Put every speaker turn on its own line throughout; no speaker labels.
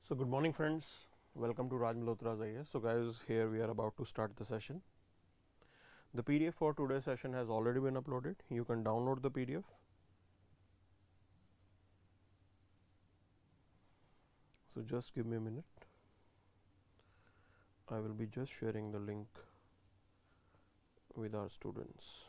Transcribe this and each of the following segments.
So good morning friends, welcome to Raj Malhotra IAS. So guys, here we are about to start the session. The PDF for today's session has already been uploaded. You can download the PDF. So just give me a minute. I will be just sharing the link with our students.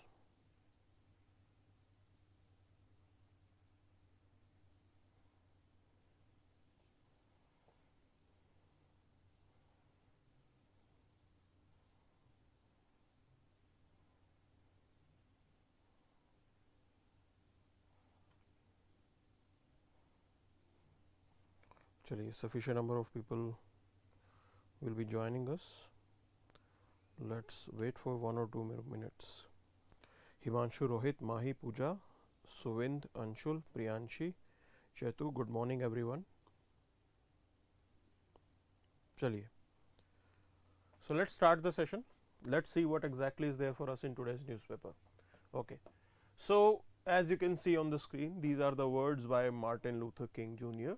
Actually, sufficient number of people will be joining us. Let's wait for 1 or 2 minutes. Himanshu, Rohit, Mahi, Pooja, Suvind, Anshul, Priyanshi, Chetu, good morning everyone. Chaliye. So let's start the session. Let's see what exactly is there for us in today's newspaper. Okay. So as you can see on the screen, these are the words by Martin Luther King Jr.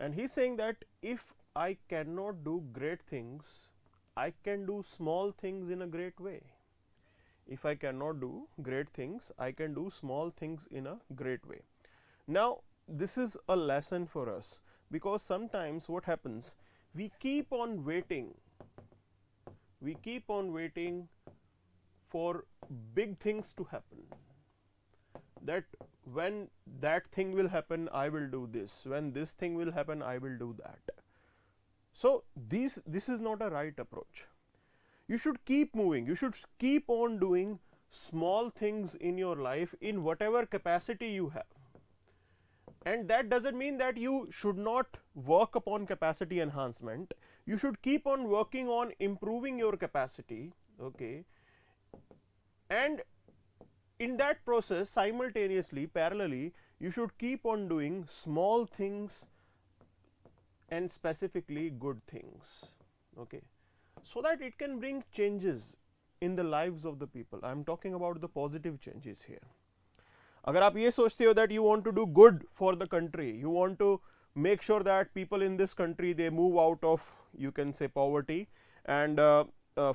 And he's saying that if I cannot do great things, I can do small things in a great way. If I cannot do great things, I can do small things in a great way. Now this is a lesson for us, because sometimes what happens, we keep on waiting for big things to happen, that when that thing will happen I will do this, when this thing will happen I will do that. So this is not a right approach. You should keep moving, you should keep on doing small things in your life in whatever capacity you have. And that doesn't mean that you should not work upon capacity enhancement. You should keep on working on improving your capacity, okay, and in that process simultaneously, parallelly, you should keep on doing small things and specifically good things, okay, so that it can bring changes in the lives of the people. I am talking about the positive changes here. अगर आप ये सोचते हो that you want to do good for the country, you want to make sure that people in this country they move out of, you can say, poverty, and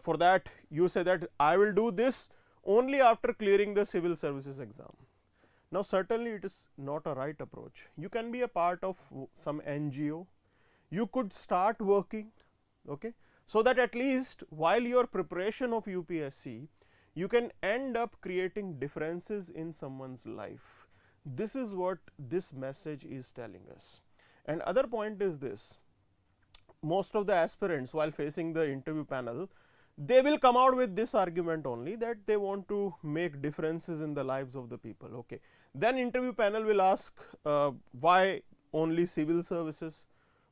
for that you say that I will do this only after clearing the civil services exam. Now certainly it is not a right approach. You can be a part of some NGO, you could start working, okay, so that at least while your preparation of UPSC you can end up creating differences in someone's life. This is what this message is telling us. And other point is this, most of the aspirants while facing the interview panel, they will come out with this argument only, that they want to make differences in the lives of the people, okay. Then interview panel will ask why only civil services,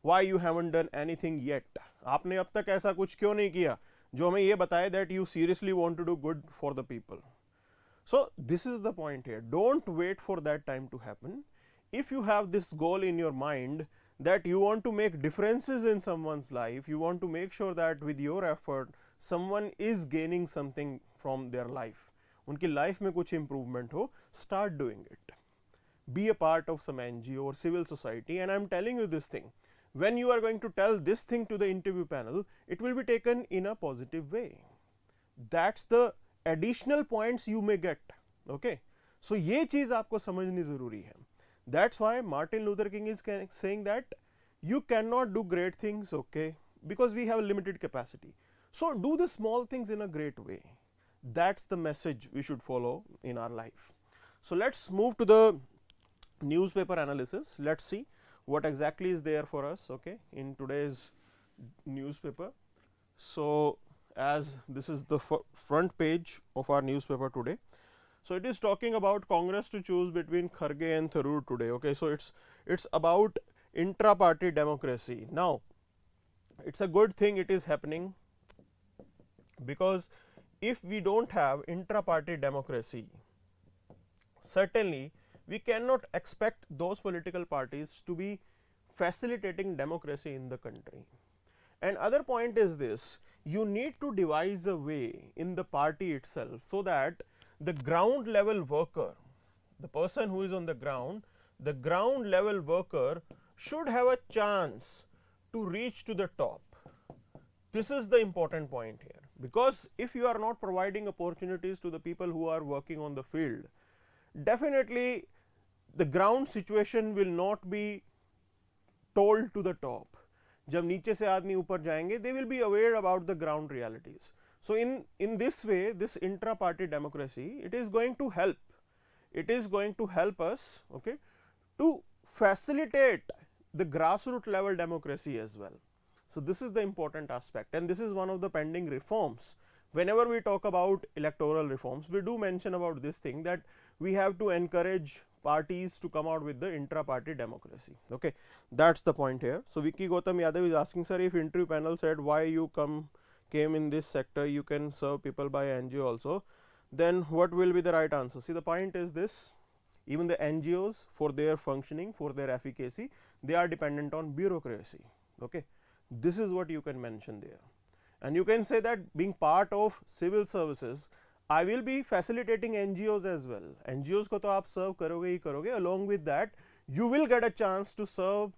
why you haven't done anything yet, आपने अब तक ऐसा कुछ क्यों नहीं किया जो हमें ये बताए that you seriously want to do good for the people. So this is the point here, don't wait for that time to happen. If you have this goal in your mind that you want to make differences in someone's life, you want to make sure that with your effort someone is gaining something from their life, उनकी life में कुछ improvement हो, start doing it. Be a part of some NGO or civil society, and I am telling you this thing, when you are going to tell this thing to the interview panel, it will be taken in a positive way. That's the additional points you may get, okay. So ये चीज़ आपको समझनी ज़रूरी है. That's why Martin Luther King is saying that you cannot do great things, okay, because we have a limited capacity. So do the small things in a great way. That's the message we should follow in our life. So let's move to the newspaper analysis. Let's see what exactly is there for us, okay, in today's newspaper. So as this is the front page of our newspaper today, so it is talking about Congress to choose between Kharge and Tharoor today, okay. So it's about intra-party democracy. Now it's a good thing it is happening, because if we don't have intra-party democracy, certainly we cannot expect those political parties to be facilitating democracy in the country. And other point is this, you need to devise a way in the party itself so that the ground level worker, the person who is on the ground level worker should have a chance to reach to the top. This is the important point here, because if you are not providing opportunities to the people who are working on the field, definitely the ground situation will not be told to the top. जब नीचे से आदमी ऊपर जाएंगे, they will be aware about the ground realities. So in this way, this intra party democracy, it is going to help, it is going to help us, okay, to facilitate the grassroots level democracy as well. So this is the important aspect, and this is one of the pending reforms. Whenever we talk about electoral reforms, we do mention about this thing, that we have to encourage parties to come out with the intra party democracy. Okay, that's the point here. So Vicky Gautam Yadav is asking, sir, if interview panel said why you came in this sector, you can serve people by NGO also, then what will be the right answer? See, the point is this: even the NGOs, for their functioning, for their efficacy, they are dependent on bureaucracy. Okay, this is what you can mention there, and you can say that being part of civil services, I will be facilitating NGOs as well. NGOs को तो आप serve करोगे ही करोगे. Along with that, you will get a chance to serve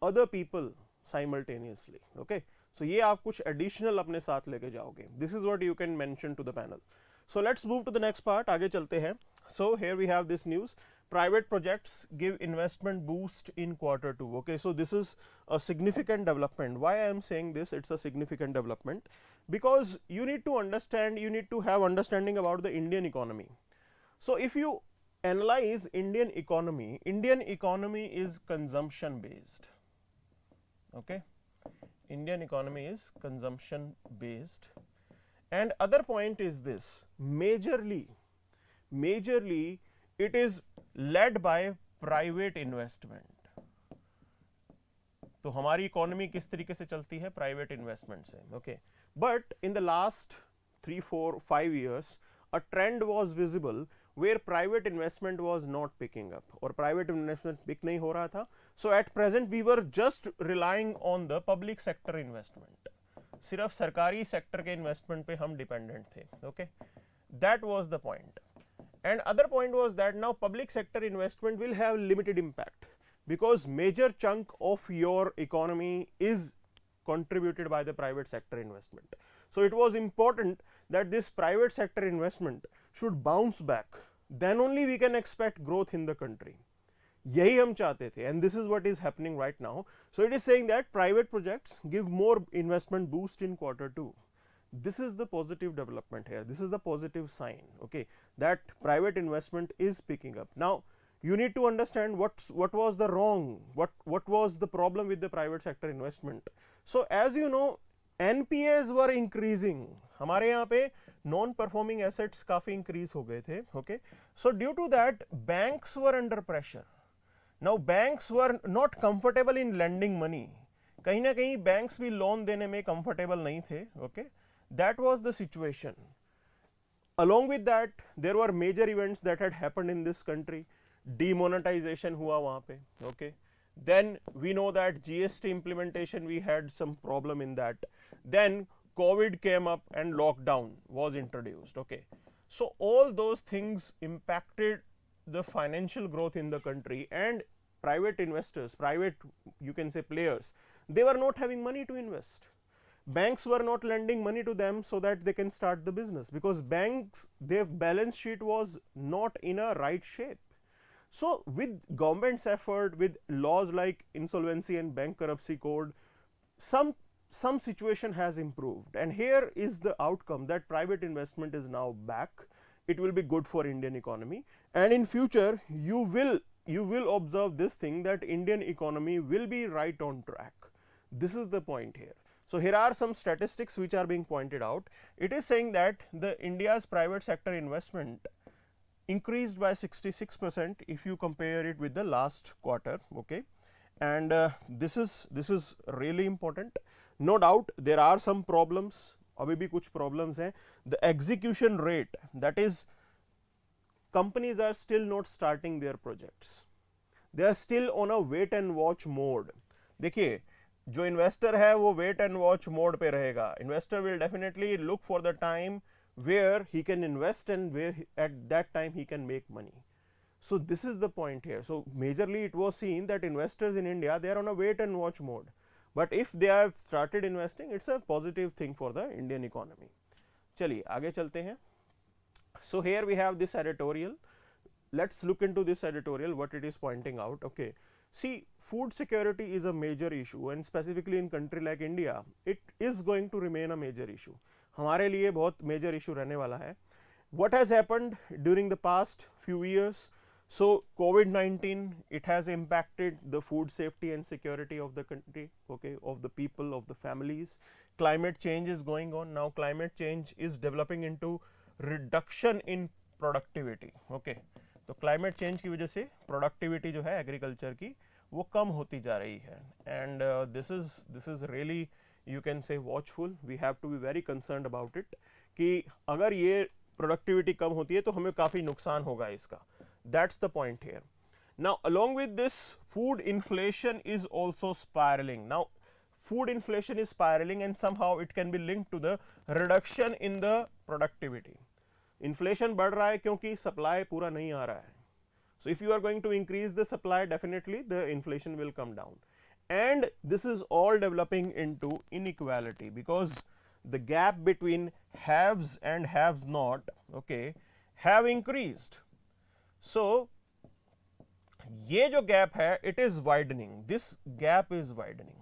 other people simultaneously. Okay, so ये आप कुछ additional अपने साथ लेके जाओगे. This is what you can mention to the panel. So let's move to the next part. आगे चलते हैं. So here we have this news: private projects give investment boost in Q2. Okay, so this is a significant development. Why I am saying this? It's a significant development because you need to understand, you need to have understanding about the Indian economy. So if you analyze Indian economy is consumption based. Okay, Indian economy is consumption based, and other point is this: majorly it is led by private investment. तो हमारी economy किस तरीके से चलती है? Private investment से. Okay, but in the last 3, 4, 5 years a trend was visible where private investment was not picking up, और private investment pick नहीं हो रहा था. So at present we were just relying on the public sector investment. सिर्फ सरकारी sector के investment पे हम डिपेंडेंट थे. Okay, that was the point. And other point was that now public sector investment will have limited impact, because major chunk of your economy is contributed by the private sector investment. So it was important that this private sector investment should bounce back, then only we can expect growth in the country. यही हम चाहते थे, and this is what is happening right now. So it is saying that private projects give more investment boost in Q2. This is the positive development here. This is the positive sign, okay, that private investment is picking up. Now you need to understand what was the wrong, what was the problem with the private sector investment. So as you know, NPAs were increasing. हमारे यहाँ पे non performing assets काफी increase हो गए थे. Okay, so due to that banks were under pressure. Now banks were not comfortable in lending money. कहीं ना कहीं banks भी loan देने में comfortable नहीं थे. Okay, that was the situation. Along with that, there were major events that had happened in this country. Demonetization हुआ वहाँ पे. Okay, then we know that GST implementation, we had some problem in that. Then COVID came up and lockdown was introduced. Okay, so all those things impacted the financial growth in the country, and private investors, private, you can say, players, they were not having money to invest. Banks were not lending money to them so that they can start the business, because banks, their balance sheet was not in a right shape. So with government's effort, with laws like insolvency and bankruptcy code, some situation has improved, and here is the outcome, that private investment is now back. It will be good for Indian economy, and in future you will observe this thing, that Indian economy will be right on track. This is the point here. So here are some statistics which are being pointed out. It is saying that the India's private sector investment increased by 66% if you compare it with the last quarter. Okay, and this is really important. No doubt there are some problems, अभी भी कुछ problems हैं. The execution rate, that is, companies are still not starting their projects. They are still on a wait and watch mode. देखिए, जो investor है वो wait and watch mode पे रहेगा. Investor will definitely look for the time where he can invest and where at that time he can make money. So this is the point here. So majorly it was seen that investors in India, they are on a wait and watch mode. but if they have started investing, it's a positive thing for the Indian economy. चलिए आगे चलते हैं. So here we have this editorial. Let's look into this editorial, what it is pointing out. Okay, see, food security is a major issue, and specifically in country like India, it is going to remain a major issue. हमारे लिए बहुत major issue रहने वाला है. What has happened during the past few years? So COVID-19, it has impacted the food safety and security of the country, okay, of the people, of the families. Climate change is going on now. Climate change is developing into reduction in productivity. Okay, तो climate change की वजह से productivity जो है agriculture की वो कम होती जा रही है. And this is really, you can say, watchful. We have to be very concerned about it कि अगर ये productivity कम होती है तो हमें काफ़ी नुकसान होगा इसका. That's the point here. Now along with this, food inflation is also spiraling. Now food inflation is spiraling, and somehow it can be linked to the reduction in the productivity. Inflation बढ़ रहा है क्योंकि supply पूरा नहीं आ रहा है. So if you are going to increase the supply, definitely the inflation will come down. And this is all developing into inequality, because the gap between haves and haves not, okay, have increased. So ये जो gap है, it is widening. This gap is widening.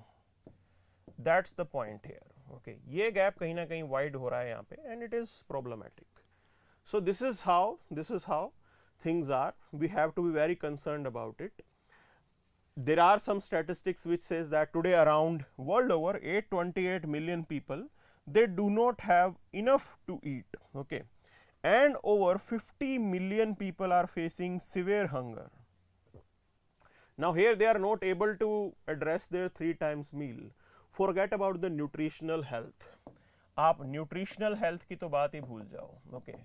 That's the point here. Okay, ये gap कहीं ना कहीं wide हो रहा है यहाँ पे, and it is problematic. So this is how things are. We have to be very concerned about it. There are some statistics which says that today around world over 828 million people, they do not have enough to eat. Okay, and over 50 million people are facing severe hunger. Now here they are not able to address their 3 times meal. Forget about the nutritional health. आप nutritional health की तो बात ही भूल जाओ. Okay,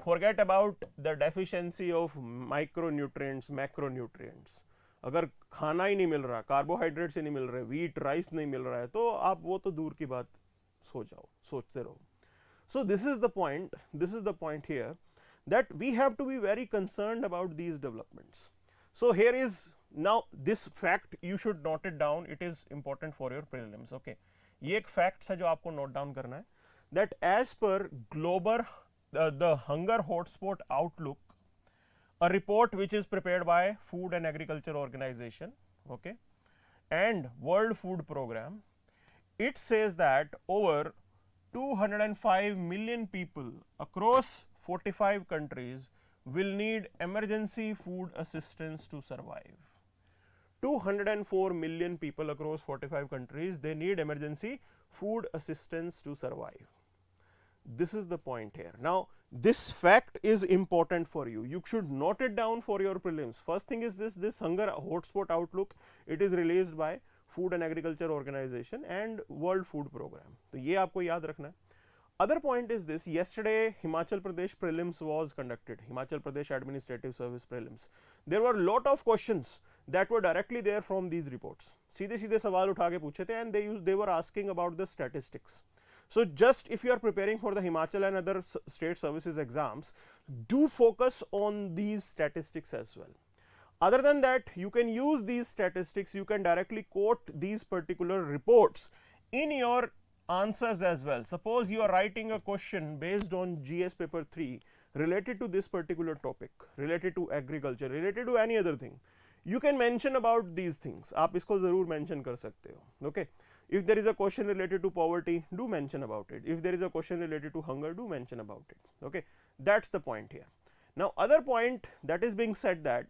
forget about the deficiency of micronutrients, macronutrients. अगर खाना ही नहीं मिल रहा, कार्बोहाइड्रेट्स ही नहीं मिल रहे, वीट राइस नहीं मिल रहा है, तो आप वो तो दूर की बात सोचते रहो. So this is the point here, that we have to be very concerned about these developments. So here is, now this fact you should note it down, it is important for your prelims. Okay, ये एक fact है जो आपको note down करना है, that as per global the hunger hotspot outlook, a report which is prepared by Food and Agriculture Organization, okay, and World Food Program, it says that over 205 million people across 45 countries will need emergency food assistance to survive. 204 million people across 45 countries, they need emergency food assistance to survive. This is the point here. Now this fact is important for you. You should note it down for your prelims. First thing is this hunger hotspot outlook, it is released by Food and Agriculture Organization and World Food Program. तो ये आपको याद रखना है. Other point is this, yesterday Himachal Pradesh prelims was conducted, Himachal Pradesh Administrative Service prelims. There were lot of questions that were directly there from these reports. सीधे सीधे सवाल उठा के पूछे थे, and they were asking about the statistics. So just if you are preparing for the Himachal and other state services exams, do focus on these statistics as well. Other than that, you can use these statistics, you can directly quote these particular reports in your answers as well. Suppose you are writing a question based on GS paper 3 related to this particular topic, related to agriculture, related to any other thing, you can mention about these things. आप इसको ज़रूर mention कर सकते हो. Okay, if there is a question related to poverty, do mention about it. If there is a question related to hunger, do mention about it. Okay, that's the point here. Now other point that is being said, that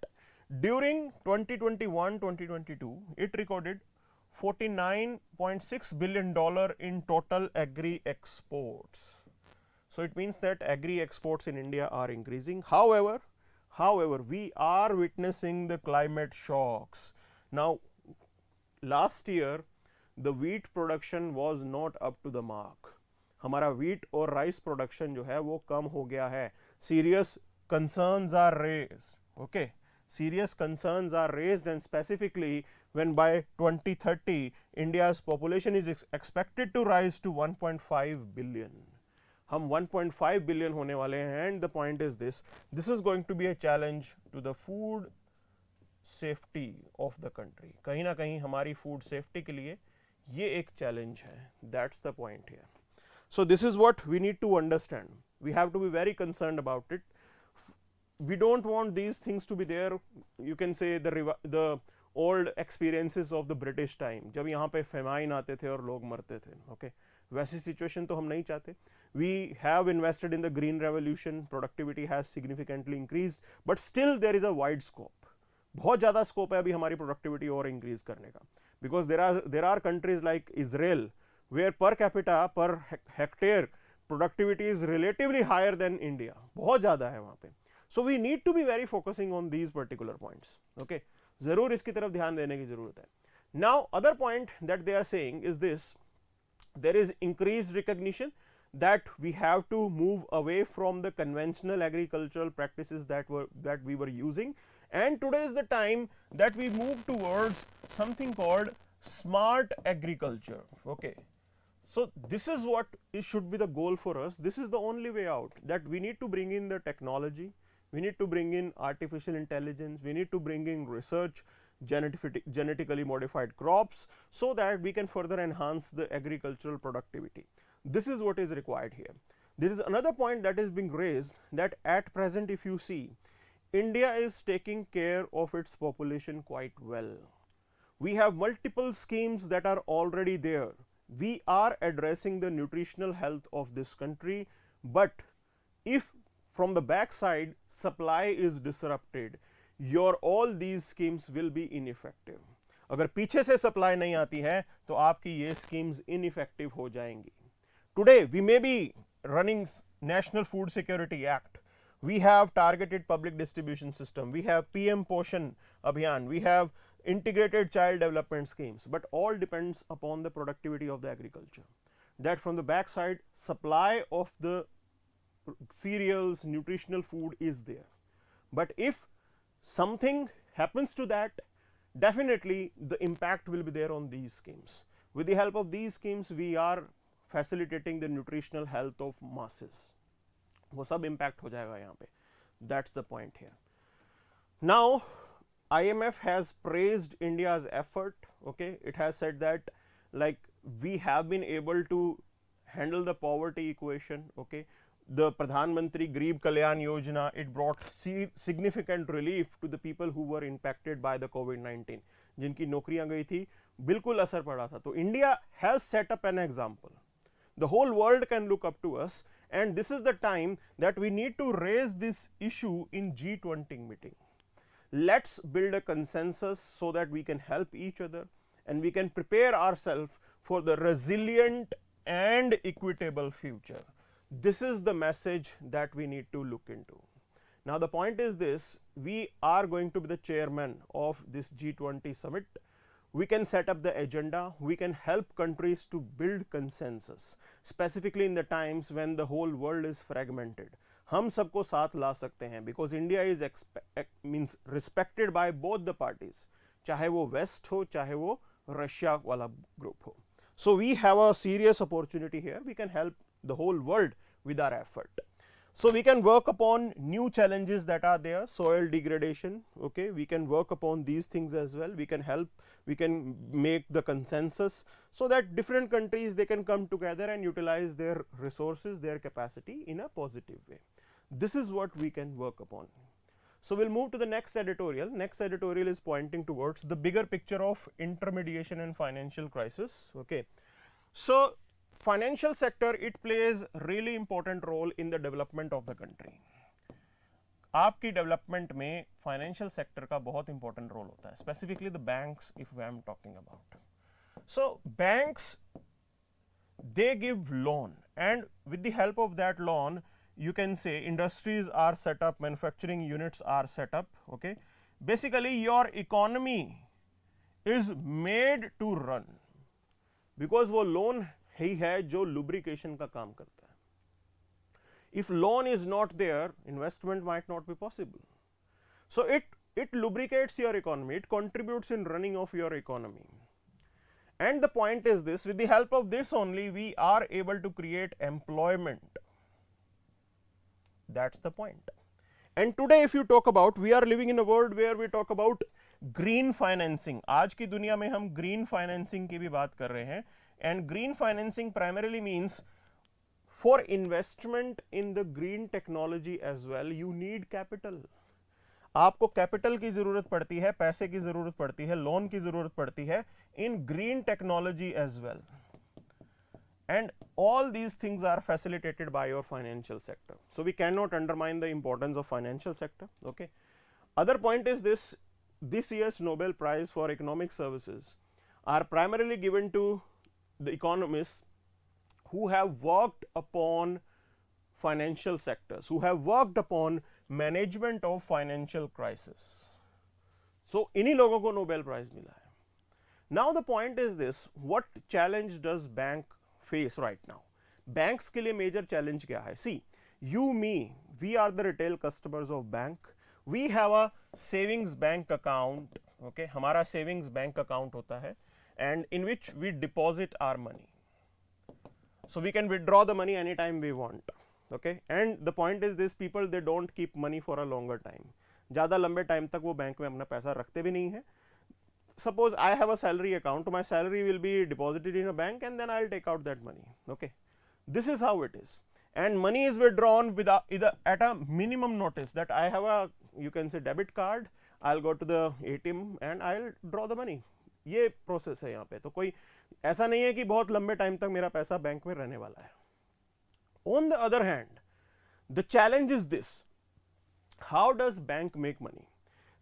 during 2021-2022, it recorded $49.6 billion in total agri exports. So it means that agri exports in India are increasing. However, we are witnessing the climate shocks. Now last year the wheat production was not up to the mark. हमारा wheat और rice production जो है वो कम हो गया है. Serious concerns are raised. Okay, serious concerns are raised, and specifically when by 2030 India's population is expected to rise to 1.5 billion. हम 1.5 billion होने वाले हैं, and the point is this is going to be a challenge to the food safety of the country. कहीं ना कहीं हमारी food safety के लिए ये एक चैलेंज है, that's the point here. So this is what we need to understand. We have to be very concerned about it. We don't want these things to be there. You can say the old experiences of the British time, जब यहाँ पे famine आते थे और लोग मरते थे. Okay, वैसी सिचुएशन तो हम नहीं चाहते. We have invested in the green revolution, productivity has significantly increased, but still there is a wide scope. बहुत ज़्यादा स्कोप है अभी हमारी प्रोडक्टिविटी और इंक्रीज करने का, because there are countries like Israel where per capita per hectare productivity is relatively higher than India, बहुत ज़्यादा है वहाँ पे. So we need to be very focusing on these particular points. Okay, जरूर इसकी तरफ ध्यान देने की जरूरत है. Now other point that they are saying is this, there is increased recognition that we have to move away from the conventional agricultural practices that we were using, and today is the time that we move towards something called smart agriculture. Okay, so this is what it should be the goal for us. This is the only way out, that we need to bring in the technology, we need to bring in artificial intelligence, we need to bring in research, genetically modified crops, so that we can further enhance the agricultural productivity. This is what is required here. There is another point that is being raised, that at present if you see, India is taking care of its population quite well. We have multiple schemes that are already there. We are addressing the nutritional health of this country, but if from the back side supply is disrupted, your all these schemes will be ineffective. अगर पीछे से supply नहीं आती है तो आपकी ये schemes ineffective हो जाएंगी. Today we may be running national food security act, we have targeted public distribution system, we have PM Poshan Abhiyan, we have integrated child development schemes, but all depends upon the productivity of the agriculture, that from the back side supply of the cereals, nutritional food is there. But if something happens to that, definitely the impact will be there on these schemes. With the help of these schemes we are facilitating the nutritional health of masses. वो सब impact हो जाएगा यहाँ पे. That's the point here. Now IMF has praised India's effort. Okay, it has said that like we have been able to handle the poverty equation. Okay, the Pradhan Mantri Garib Kalyan Yojana, it brought significant relief to the people who were impacted by the COVID-19, जिनकी नौकरियां गई थी, बिल्कुल असर पड़ा था. तो India has set up an example. The whole world can look up to us, and this is the time that we need to raise this issue in G20 meeting. Let's build a consensus so that we can help each other and we can prepare ourselves for the resilient and equitable future. This is the message that we need to look into. Now the point is this, we are going to be the chairman of this G20 summit. We can set up the agenda, we can help countries to build consensus, specifically in the times when the whole world is fragmented. हम सबको साथ ला सकते हैं, because India is means respected by both the parties, चाहे वो West हो, चाहे वो Russia वाला group हो. So we have a serious opportunity here. We can help the whole world with our effort. So we can work upon new challenges that are there, soil degradation. Okay, we can work upon these things as well. We can help, we can make the consensus so that different countries, they can come together and utilize their resources, their capacity in a positive way. This is what we can work upon. So we'll move to the next editorial. Next editorial is pointing towards the bigger picture of intermediation and financial crisis. Okay, so financial sector, it plays really important role in the development of the country. आपकी development में financial sector का बहुत important role होता है, specifically the banks if I am talking about. So banks, they give loan, and with the help of that loan you can say industries are set up, manufacturing units are set up. Okay, basically your economy is made to run because वो loan ही है जो lubrication का काम करता है. If loan is not there, investment might not be possible. So it lubricates your economy, it contributes in running of your economy. And the point is this, with the help of this only we are able to create employment. That's the point. And today if you talk about, we are living in a world where we talk about green financing, आज की दुनिया में हम green financing की भी बात कर रहे हैं, and green financing primarily means for investment in the green technology as well you need capital. आपको कैपिटल की जरूरत पड़ती है, पैसे की जरूरत पड़ती है, लोन की जरूरत पड़ती है in green technology as well, and all these things are facilitated by your financial sector, so we cannot undermine the importance of financial sector. Okay, other point is this year's Nobel Prize for Economic Services are primarily given to the economists who have worked upon financial sectors, who have worked upon management of financial crisis. So इन्हीं लोगों को Nobel Prize मिला है. Now the point is this, what challenge does bank face right now? Banks के लिए major challenge क्या है? See, you, me, we are the retail customers of bank. We have a savings bank account. Okay, हमारा savings bank account होता है, and in which we deposit our money. So we can withdraw the money anytime we want. Okay, and the point is this, people they don't keep money for a longer time. ज़्यादा लंबे time तक वो bank में अपना पैसा रखते भी नहीं है. Suppose I have a salary account, my salary will be deposited in a bank and then I'll take out that money. Okay, this is how it is, and money is withdrawn without either at a minimum notice that I have a, you can say, debit card. I'll go to the ATM and I'll draw the money. ये process है यहाँ पे, तो कोई ऐसा नहीं है कि बहुत लंबे टाइम तक मेरा पैसा बैंक में रहने वाला है. On the other hand, the challenge is this: how does bank make money?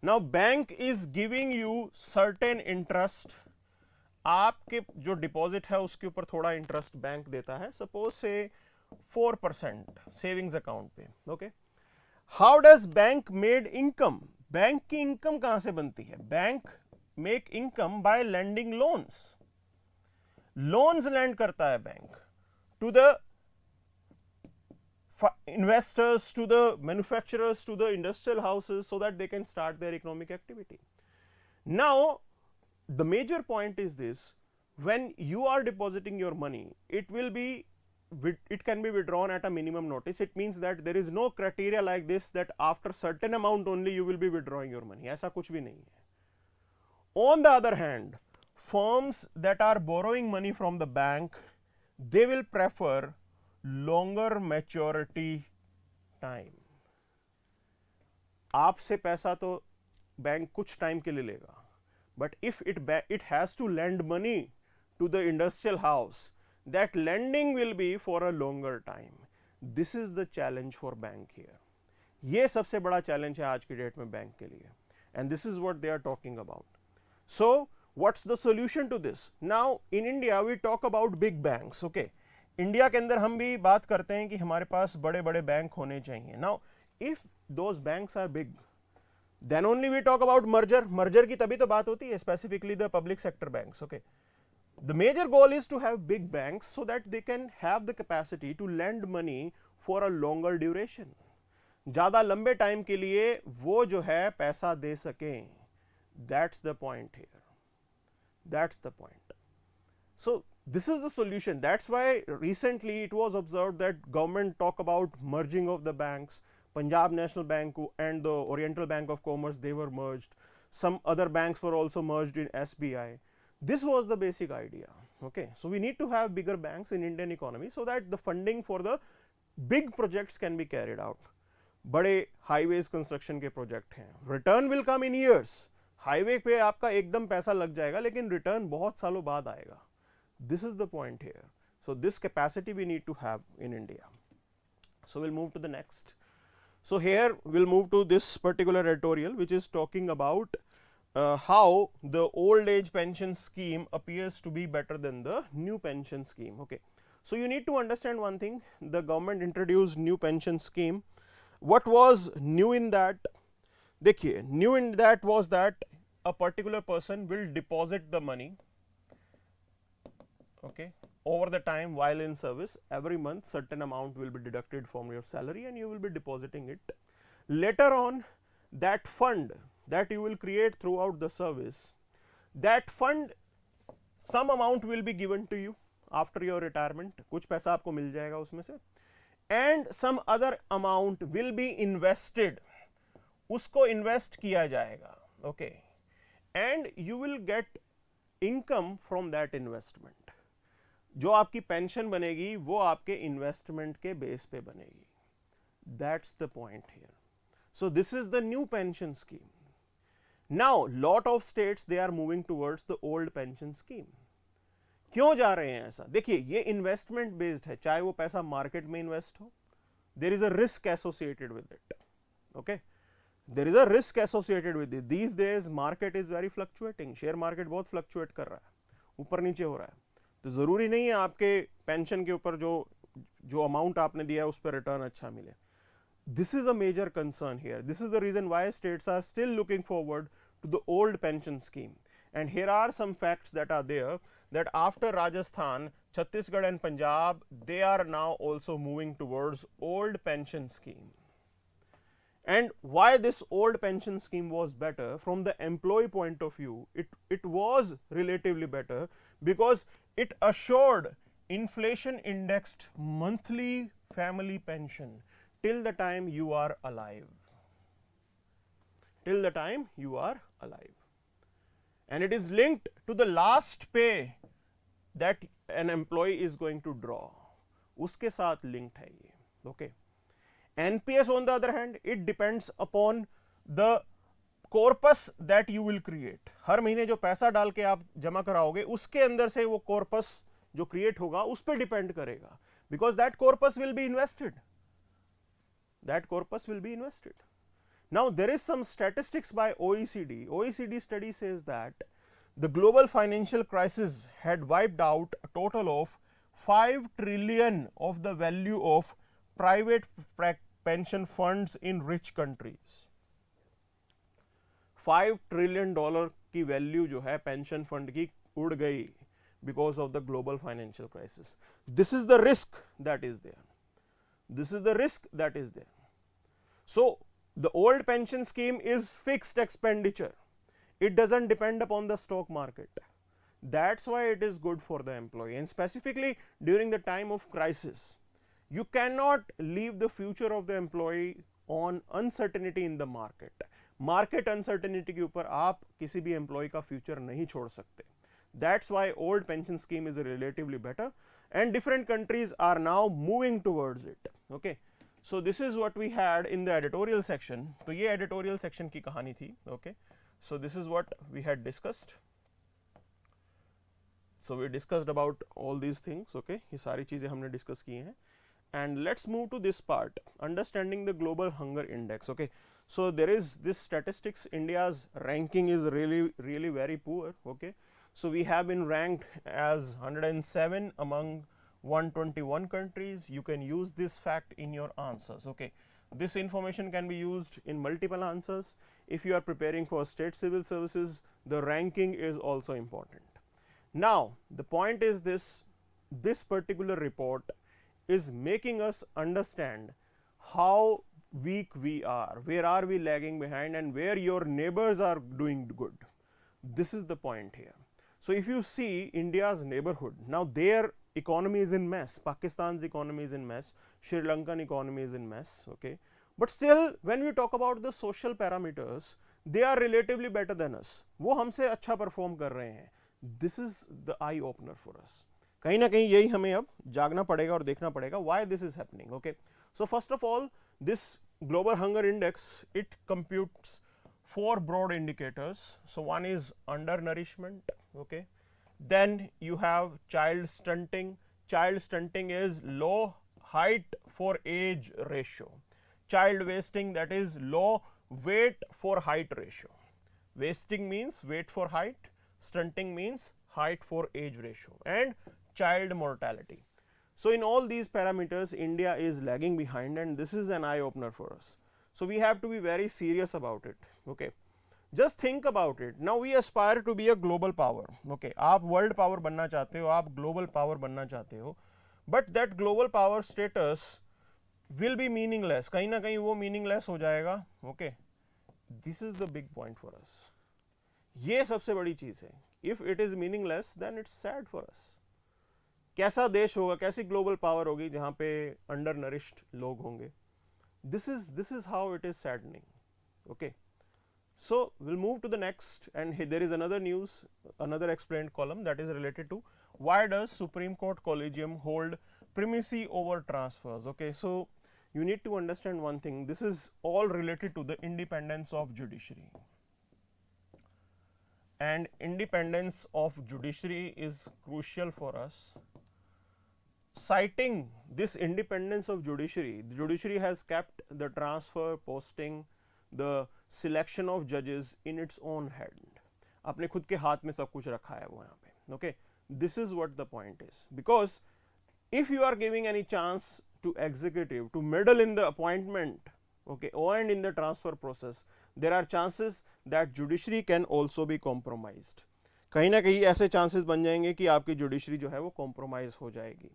Now bank is giving you certain interest. आपके जो डिपॉजिट है उसके ऊपर थोड़ा इंटरेस्ट बैंक देता है, सपोज से 4% सेविंग्स अकाउंट पे. Okay, how does bank made income? Bank की इनकम कहां से बनती है? Bank make income by lending loans. Loans lend करता है bank to the investors, to the manufacturers, to the industrial houses, so that they can start their economic activity. Now the major point is this: when you are depositing your money, it can be withdrawn at a minimum notice. It means that there is no criteria like this that after certain amount only you will be withdrawing your money. ऐसा कुछ भी नहीं है. On the other hand, firms that are borrowing money from the bank, they will prefer longer maturity time. आपसे पैसा तो bank कुछ time के लिए लेगा, but if it has to lend money to the industrial house, that lending will be for a longer time. This is the challenge for bank here. ये सबसे बड़ा चैलेंज है आज की डेट में बैंक के लिए, and this is what they are talking about. So what's the solution to this? Now in India we talk about big banks. Okay, India के अंदर हम भी बात करते हैं कि हमारे पास बड़े बड़े बैंक होने चाहिए. Now if those banks are big, then only we talk about merger. Merger की तभी तो बात होती है, specifically the public sector banks. Okay, the major goal is to have big banks so that they can have the capacity to lend money for a longer duration. ज़्यादा लंबे time के लिए वो जो है पैसा दे सकें. That's the point here, that's the point. So this is the solution. That's why recently it was observed that government talk about merging of the banks. Punjab National Bank and the Oriental Bank of Commerce, they were merged. Some other banks were also merged in SBI. This was the basic idea. Okay, so we need to have bigger banks in Indian economy so that the funding for the big projects can be carried out. बड़े highways construction के project हैं, return will come in years. Highway पे आपका एकदम पैसा लग जाएगा, लेकिन return बहुत सालों बाद आएगा. This is the point here. So this capacity we need to have in India. So we'll move to the next. So here we'll move to this particular editorial, which is talking about how the old age pension scheme appears to be better than the new pension scheme. Okay, so you need to understand one thing: the government introduced new pension scheme. What was new in that? देखिए, new in that was that a particular person will deposit the money. Okay, over the time while in service, every month certain amount will be deducted from your salary and you will be depositing it. Later on, that fund that you will create throughout the service, that fund, some amount will be given to you after your retirement. कुछ पैसा आपको मिल जाएगा उसमें से, and some other amount will be invested. उसको invest किया जाएगा. Okay, and you will get income from that investment. जो आपकी पेंशन बनेगी वो आपके इन्वेस्टमेंट के बेस पे बनेगी. That's the point here. So this is the new pension scheme. Now lot of states they are moving towards the old pension scheme. क्यों जा रहे हैं ऐसा? देखिए ये इन्वेस्टमेंट बेस्ड है, चाहे वो पैसा मार्केट में इन्वेस्ट हो, there is a risk associated with it. Okay, there is a risk associated with it. These days market is very fluctuating. Share market बहुत फ्लक्चुएट कर रहा है, ऊपर नीचे हो रहा है. तो जरूरी नहीं है आपके पेंशन के ऊपर जो अमाउंट आपने दिया है उस पर रिटर्न अच्छा मिले. This is a major concern here. This is the reason why states are still looking forward to the old pension scheme. And here are some facts that are there, that after Rajasthan, Chhattisgarh and Punjab, they are now also moving towards old pension scheme. And why this old pension scheme was better from the employee point of view? It was relatively better because it assured inflation indexed monthly family pension till the time you are alive. Till the time you are alive. And it is linked to the last pay that an employee is going to draw. उसके साथ linked है ये. Okay. NPS on the other hand, it depends upon the corpus that you will create. हर महीने जो पैसा डाल के आप जमा कराओगे उसके अंदर से वो corpus जो create होगा उस पर depend करेगा. Because that corpus will be invested. That corpus will be invested. Now there is some statistics by OECD. OECD study says that the global financial crisis had wiped out a total of 5 trillion of the value of private pension funds in rich countries. $5 trillion की value जो है pension fund की उड़ गई because of the global financial crisis. This is the risk that is there. This is the risk that is there. So the old pension scheme is fixed expenditure. It doesn't depend upon the stock market. That's why it is good for the employee, and specifically during the time of crisis. You cannot leave the future of the employee on uncertainty in the market. Market uncertainty के ऊपर आप किसी भी employee का future नहीं छोड़ सकते. That's why old pension scheme is relatively better, and different countries are now moving towards it. Okay. So this is what we had in the editorial section. तो ये editorial section की कहानी थी. Okay. So this is what we had discussed. So we discussed about all these things. Okay. ये सारी चीजें हमने discuss की हैं. And let's move to this part, understanding the global hunger index. Okay. So there is this statistics. India's ranking is really very poor. Okay. So we have been ranked as 107 among 121 countries. You can use this fact in your answers. Okay. This information can be used in multiple answers. If you are preparing for state civil services, the ranking is also important. Now the point is this particular report is making us understand how weak we are, where are we lagging behind, and where your neighbors are doing good. This is the point here. So if you see India's neighborhood, now their economy is in mess. Pakistan's economy is in mess. Sri Lankan economy is in mess. Okay. But still, when we talk about the social parameters, they are relatively better than us. वो हमसे अच्छा perform कर रहे हैं. This is the eye opener for us. कहीं ना कहीं यही हमें अब जागना पड़ेगा और देखना पड़ेगा why this is happening. Okay. So first of all, this global hunger index, it computes 4 broad indicators. So one is undernourishment. Okay. Then you have child stunting. Child stunting is low height for age ratio. Child wasting, that is low weight for height ratio. Wasting means weight for height. Stunting means height for age ratio. And child mortality. So in all these parameters, India is lagging behind, and this is an eye opener for us. So we have to be very serious about it. Okay. Just think about it. Now we aspire to be a global power. Okay. आप world power बनना चाहते हो, आप global power बनना चाहते हो, but that global power status will be meaningless. कहीं ना कहीं वो meaningless हो जाएगा. Okay. This is the big point for us. ये सबसे बड़ी चीज है. If it is meaningless, then it's sad for us. कैसा देश होगा, कैसी global power होगी जहाँ पे undernourished लोग होंगे. This is how it is saddening. Okay. So we'll move to the next, and there is another news, another explained column that is related to why does Supreme Court Collegium hold primacy over transfers. Okay, so you need to understand one thing, this is all related to the independence of judiciary, and independence of judiciary is crucial for us. Citing this independence of judiciary, the judiciary has kept the transfer, posting, the selection of judges in its own hand. अपने खुद के हाथ में सब कुछ रखा है वो यहाँ पे. Okay, this is what the point is, because if you are giving any chance to executive to meddle in the appointment, okay, and in the transfer process, there are chances that judiciary can also be compromised. कहीं ना कहीं ऐसे chances बन जाएंगे कि आपकी judiciary जो है वो compromise हो जाएगी.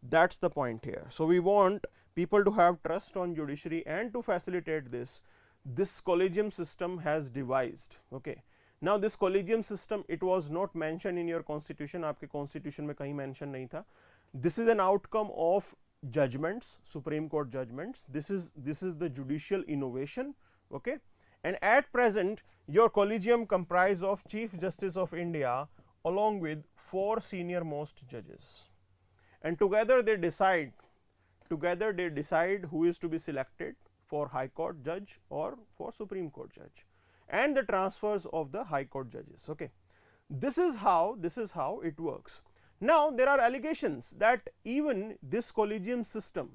That's the point here. So we want people to have trust on judiciary, and to facilitate this, this collegium system has devised. Okay, now this collegium system, it was not mentioned in your constitution, आपके constitution में कहीं mention नहीं था. This is an outcome of judgments, Supreme Court judgments. This is the judicial innovation. Okay, and at present your collegium comprise of Chief Justice of India along with 4 senior most judges, and together they decide who is to be selected for High Court judge or for Supreme Court judge, and the transfers of the High Court judges. Okay, this is how it works. Now there are allegations that even this collegium system,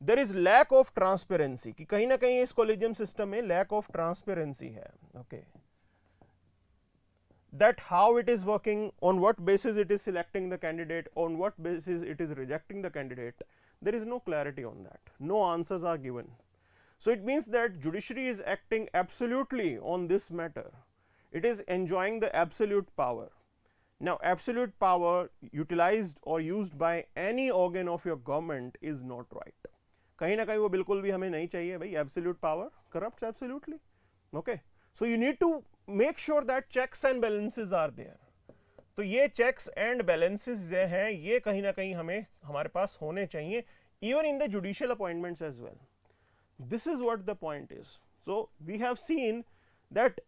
there is lack of transparency, कि कहीं ना कहीं इस collegium system में lack of transparency है. Okay, that how it is working, on what basis it is selecting the candidate, on what basis it is rejecting the candidate, there is no clarity on that, no answers are given. So it means that judiciary is acting absolutely on this matter, it is enjoying the absolute power. Now absolute power utilized or used by any organ of your government is not right. कहीं ना कहीं वो बिल्कुल भी हमें नहीं चाहिए भाई. Absolute power corrupts absolutely. Okay, so you need to make sure that checks and balances are there. तो ये checks and balances जो हैं ये कहीं ना कहीं हमें हमारे पास होने चाहिए, even in the judicial appointments as well. This is what the point is. So we have seen that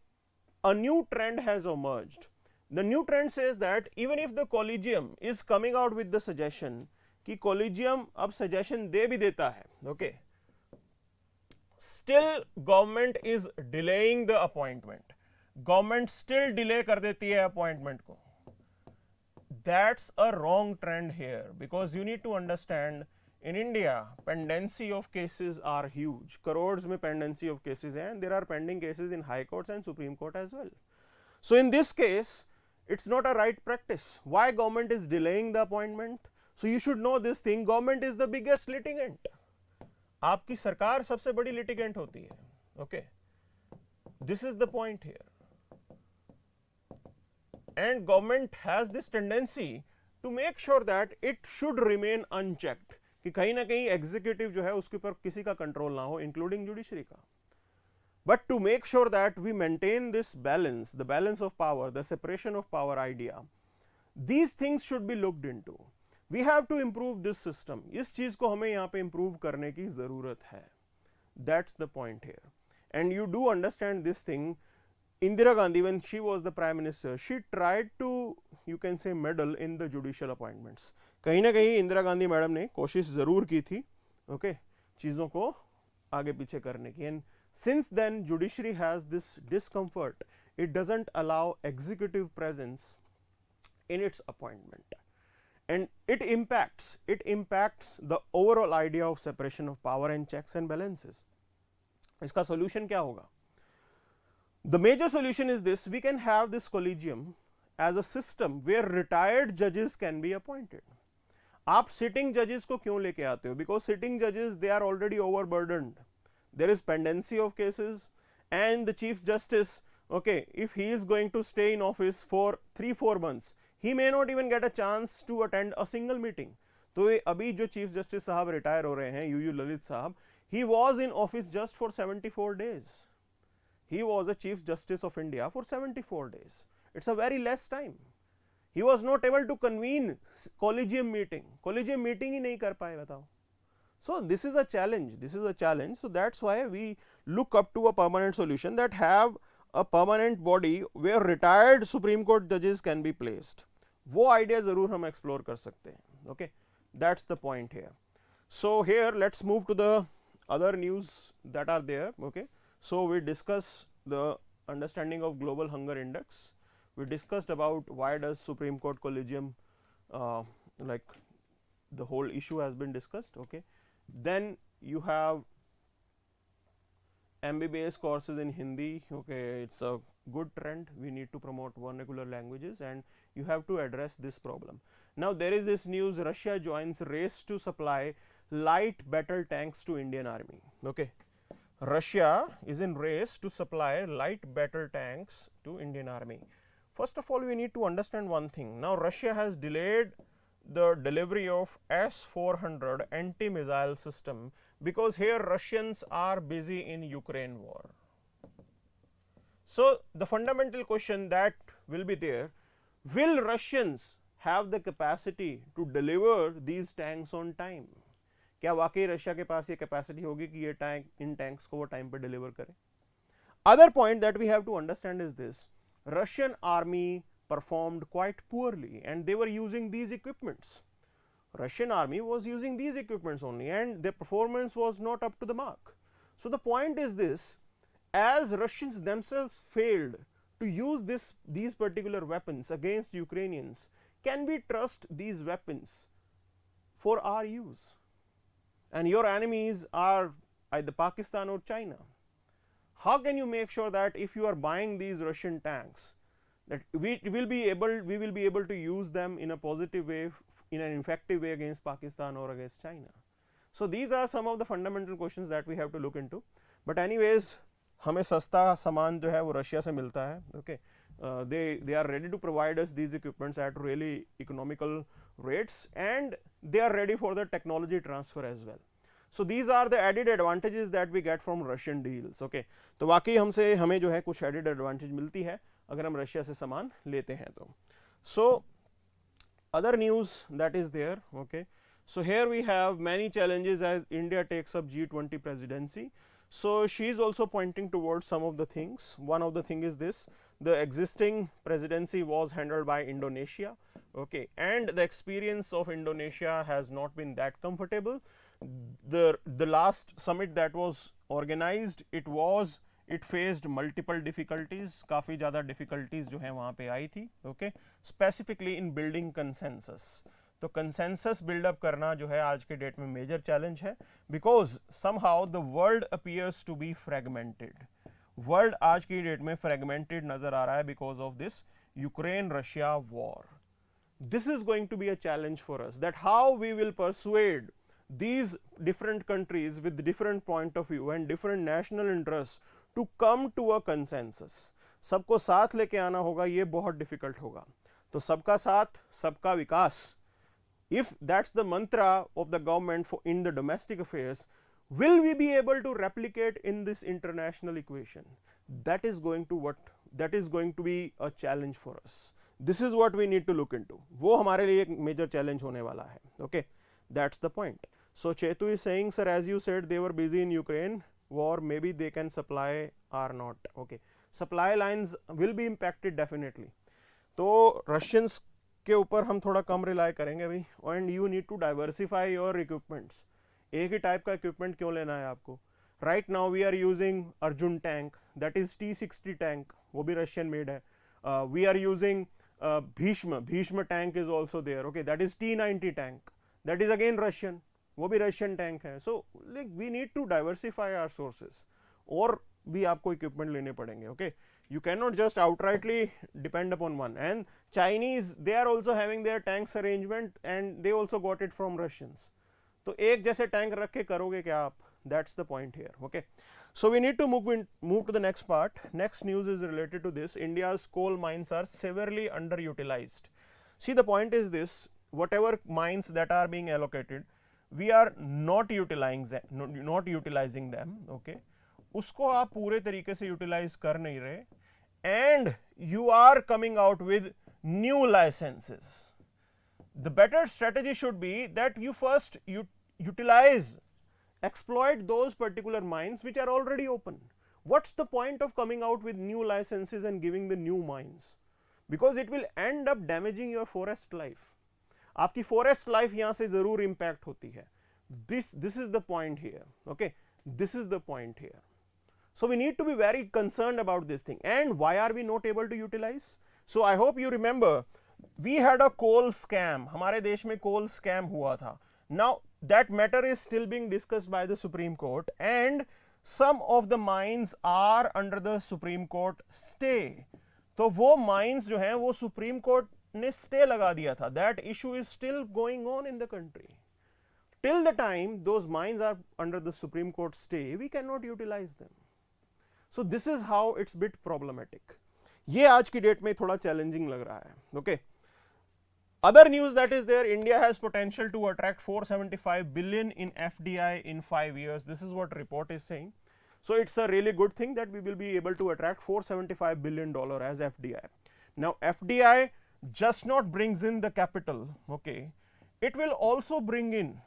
a new trend has emerged. The new trend says that even if the collegium is coming out with the suggestion कि collegium अब suggestion दे भी देता है, okay, still government is delaying the appointment. Government still delay कर देती है appointment को. That's a wrong trend here, because you need to understand in India pendency of cases are huge. Crores में pendency of cases हैं, and there are pending cases in High Courts and Supreme Court as well. So in this case, it's not a right practice. Why government is delaying the appointment? So you should know this thing, government is the biggest litigant. आपकी सरकार सबसे बड़ी litigant होती है. Okay, this is the point here, and government has this tendency to make sure that it should remain unchecked, कि कहीं ना कहीं executive जो है उसके ऊपर किसी का control ना हो, including judiciary का. But to make sure that we maintain this balance, the balance of power, the separation of power idea, these things should be looked into. We have to improve this system. इस चीज़ को हमें यहाँ पे improve करने की ज़रूरत है. That's the point here. And you do understand this thing. Indira Gandhi, when she was the Prime Minister, she tried to, you can say, meddle in the judicial appointments. कहीं ना कहीं इंदिरा गांधी मैडम ने कोशिश ज़रूर की थी, okay, चीज़ों को आगे पीछे करने की. And since then judiciary has this discomfort, it doesn't allow executive presence in its appointment, and it impacts the overall idea of separation of power and checks and balances. इसका solution क्या होगा? The major solution is this: we can have this collegium as a system where retired judges can be appointed. आप sitting judges को क्यों लेके आते हो? Because sitting judges, they are already overburdened. There is pendency of cases, and the Chief Justice, okay, if he is going to stay in office for 3-4 months, he may not even get a chance to attend a single meeting. तो अभी जो Chief Justice साहब retire हो रहे हैं, UU Lalit साहब, he was in office just for 74 days. He was a Chief Justice of India for 74 days. It's a very less time. He was not able to convene collegium meeting. Collegium meeting ही नहीं कर पाए, बताओ. So this is a challenge. So that's why we look up to a permanent solution that have a permanent body where retired Supreme Court judges can be placed. वो idea जरूर हम explore कर सकते हैं. Okay, that's the point here. So here let's move to the other news that are there. Okay, so we discuss the understanding of global hunger index. We discussed about why does Supreme Court collegium like the whole issue has been discussed. Okay, then you have MBBS courses in Hindi. Okay, it's a good trend. We need to promote vernacular languages and you have to address this problem. Now there is this news, Russia joins race to supply light battle tanks to Indian army. Okay, Russia is in race to supply light battle tanks to Indian army. First of all, we need to understand one thing. Now Russia has delayed the delivery of S-400 anti-missile system because here Russians are busy in Ukraine war. So the fundamental question that will be there, will Russians have the capacity to deliver these tanks on time? क्या वाकई Russia के पास ये capacity होगी कि ये tank in tanks को वो time पे डिलीवर करे? Other point that we have to understand is this, Russian army performed quite poorly and they were using these equipments. Russian army was using these equipments only and their performance was not up to the mark. So the point is this, as Russians themselves failed to use these particular weapons against Ukrainians, can we trust these weapons for our use? And your enemies are either Pakistan or China. How can you make sure that if you are buying these Russian tanks, that we will be able to use them in a positive way, in an effective way against Pakistan or against China? So these are some of the fundamental questions that we have to look into. But anyways, हमें सस्ता सामान जो है वो Russia से मिलता है. Okay, they are ready to provide us these equipments at really economical rates and they are ready for the technology transfer as well. So these are the added advantages that we get from Russian deals. Okay, तो वाकई हमें जो है कुछ added advantage मिलती है अगर हम रशिया से सामान लेते हैं तो. So other news that is there. Okay, so here we have many challenges as India takes up G20 presidency. So she is also pointing towards some of the things. One of the thing is this, the existing presidency was handled by Indonesia. Okay, and the experience of Indonesia has not been that comfortable. The last summit that was organized, it faced multiple difficulties, काफ़ी ज़्यादा difficulties जो है वहाँ पे आई थी. Okay, specifically in building consensus. तो consensus buildup करना जो है आज के डेट में मेजर चैलेंज है, because somehow the world appears to be fragmented. World आज की डेट में फ्रेगमेंटेड नजर आ रहा है because of this Ukraine Russia war. This is going to be a challenge for us, that how we will persuade these different countries with different point of view and different national interests to come to a consensus. सबको साथ लेके आना होगा, ये बहुत difficult होगा. तो सबका साथ सबका विकास, if that's the mantra of the government for in the domestic affairs, will we be able to replicate in this international equation? That is going to be a challenge for us. This is what we need to look into. वो हमारे लिए एक major challenge होने वाला है. Okay, that's the point. So Chetu is saying, sir, as you said, they were busy in Ukraine war, maybe they can supply or not. Okay, supply lines will be impacted definitely. तो Russians के ऊपर हम थोड़ा कम rely करेंगे भाई, and you need to diversify your equipments. एक ही type का इक्विपमेंट क्यों लेना है आपको? Right now we are using Arjun tank, that is T-60 tank, वो भी रशियन मेड है. We are using Bhishma tank is also there. Okay, that is T-90 tank, that is again Russian, वो भी रशियन टैंक है. So like we need to diversify our sources, और भी आपको equipment लेने पड़ेंगे. Okay, you cannot just outrightly depend upon one. And Chinese, they are also having their tanks arrangement and they also got it from Russians. तो एक जैसे tank रख के करोगे क्या आप? That's the point here. Okay, so we need to move to the next part. Next news is related to this. India's coal mines are severely underutilized. See, the point is this, whatever mines that are being allocated, we are not utilizing them. Okay, उसको आप पूरे तरीके से utilise कर नहीं रहे, and you are coming out with new licenses. The better strategy should be that you first utilize, exploit those particular mines which are already open. what's the point of coming out with new licenses and giving the new mines? Because it will end up damaging your forest life. आपकी forest life यहाँ से जरूर impact होती है. This is the point here. Okay, this is the point here. So we need to be very concerned about this thing. And why are we not able to utilize? So I hope you remember we had a coal scam. हमारे देश में coal scam हुआ था. Now that matter is still being discussed by the Supreme Court, and some of the mines are under the Supreme Court stay. तो वो mines जो हैं वो Supreme Court ने stay लगा दिया था. That issue is still going on in the country. Till the time those mines are under the Supreme Court stay, we cannot utilize them. So this is how it's bit problematic. ये आज की डेट में थोड़ा challenging लग रहा है. Okay. Other news that is there, India has potential to attract 475 billion in FDI in 5 years. This is what report is saying. So it's a really good thing that we will be able to attract $475 billion as FDI. Now FDI just not brings in the capital, okay, it will also bring in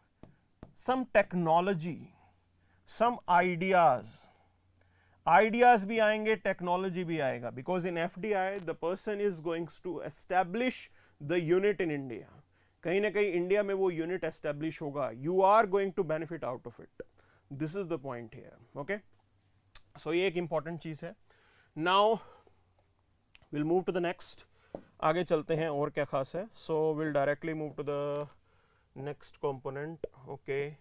some technology, some ideas भी आएंगे, technology भी आएगा, because in FDI the person is going to establish the unit in India. कहीं ना कहीं India में वो unit establish होगा. You are going to benefit out of it. This is the point here. Okay. So ये एक important चीज है. Now we'll move to the next. आगे चलते हैं और क्या खास है. So we'll directly move to the next component. Okay.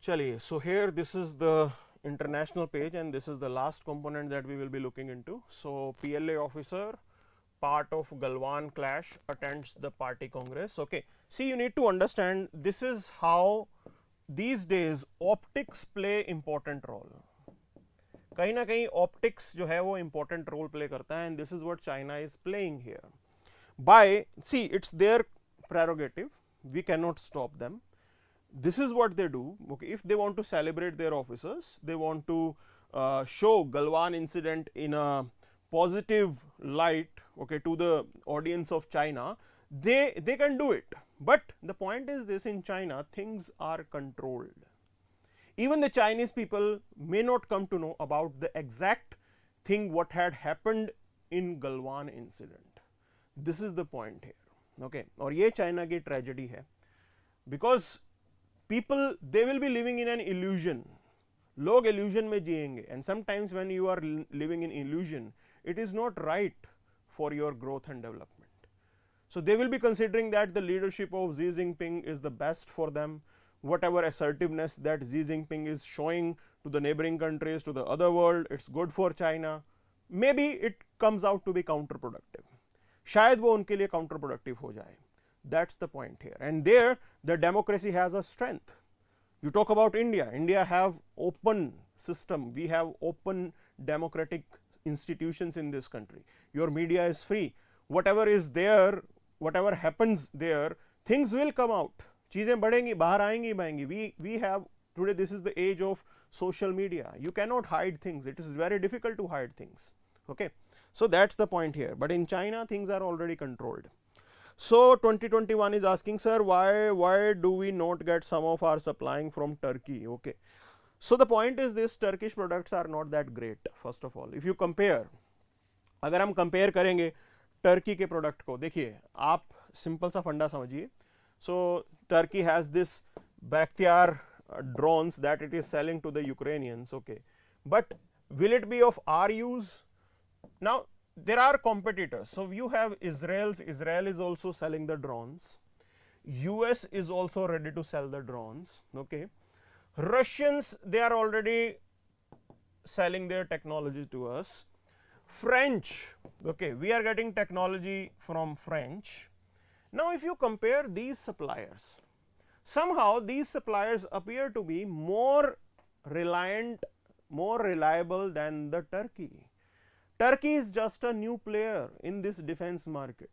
चलिए. So here this is the international page and this is the last component that we will be looking into. So PLA officer, part of Galwan clash, attends the party congress. Okay, see, you need to understand this is how these days optics play important role. कहीं ना कहीं optics जो है वो important role play करता है, and this is what China is playing here. By, see, it's their prerogative, we cannot stop them. This is what they do. Okay, if they want to celebrate their officers, they want to show Galwan incident in a positive light, okay, to the audience of China, they can do it. But the point is this, in China things are controlled. Even the Chinese people may not come to know about the exact thing what had happened in Galwan incident. This is the point here. Okay, और ये China की tragedy है, because people, they will be living in an illusion. लोग illusion में जिएंगे, and sometimes when you are living in illusion, it is not right for your growth and development. So they will be considering that the leadership of Xi Jinping is the best for them. Whatever assertiveness that Xi Jinping is showing to the neighboring countries, to the other world, it's good for China. Maybe it comes out to be counterproductive. शायद वो उनके लिए counterproductive हो जाए. That's the point here. And there the democracy has a strength. You talk about India. India have open system. We have open democratic institutions in this country. Your media is free. Whatever is there, whatever happens there, things will come out. चीजें बढ़ेंगी, बाहर आएंगी, बाएंगी. We have today, this is the age of social media. You cannot hide things. It is very difficult to hide things. Okay, so that's the point here. But in China things are already controlled. So 2021 is asking, sir, why do we not get some of our supplying from Turkey? Okay, so the point is this, Turkish products are not that great. First of all, if you compare, अगर हम compare करेंगे Turkey के product को, देखिए आप simple सा फंडा समझिए. So Turkey has this Bakhtiar drones that it is selling to the Ukrainians. Okay, but will it be of our use? Now there are competitors. So you have Israel is also selling the drones. US is also ready to sell the drones. Okay, Russians, they are already selling their technology to us. French, okay, we are getting technology from French. Now if you compare these suppliers, somehow these suppliers appear to be more reliant, more reliable than the Turkey. Turkey is just a new player in this defense market.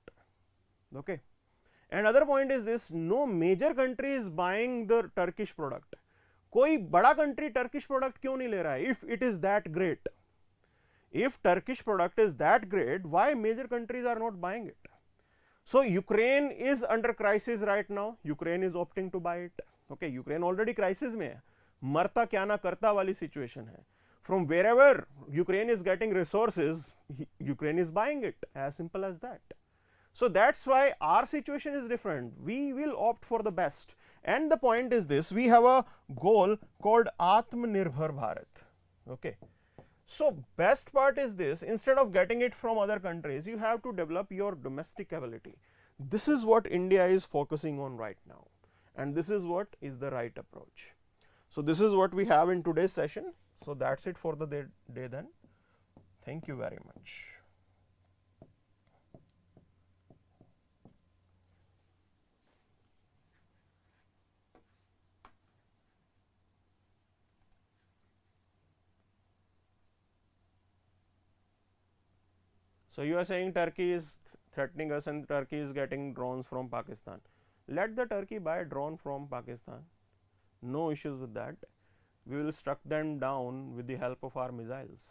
Okay, and other point is this, no major country is buying the Turkish product. कोई बड़ा country Turkish product क्यों नहीं ले रहा है? If it is that great, if Turkish product is that great, why major countries are not buying it? So Ukraine is under crisis right now. Ukraine is opting to buy it. Okay, Ukraine already crisis में है, मरता क्या ना करता वाली situation है. from wherever Ukraine is getting resources, Ukraine is buying it, as simple as that. So that's why our situation is different. We will opt for the best. And the point is this: we have a goal called Atmanirbhar Bharat. Okay. So best part is this: instead of getting it from other countries, you have to develop your domestic ability. This is what India is focusing on right now, and this is what is the right approach. So this is what we have in today's session. So that's it for the day then. Thank you very much. So you are saying Turkey is threatening us and Turkey is getting drones from Pakistan. Let the Turkey buy a drone from Pakistan. No issues with that. We will struck them down with the help of our missiles.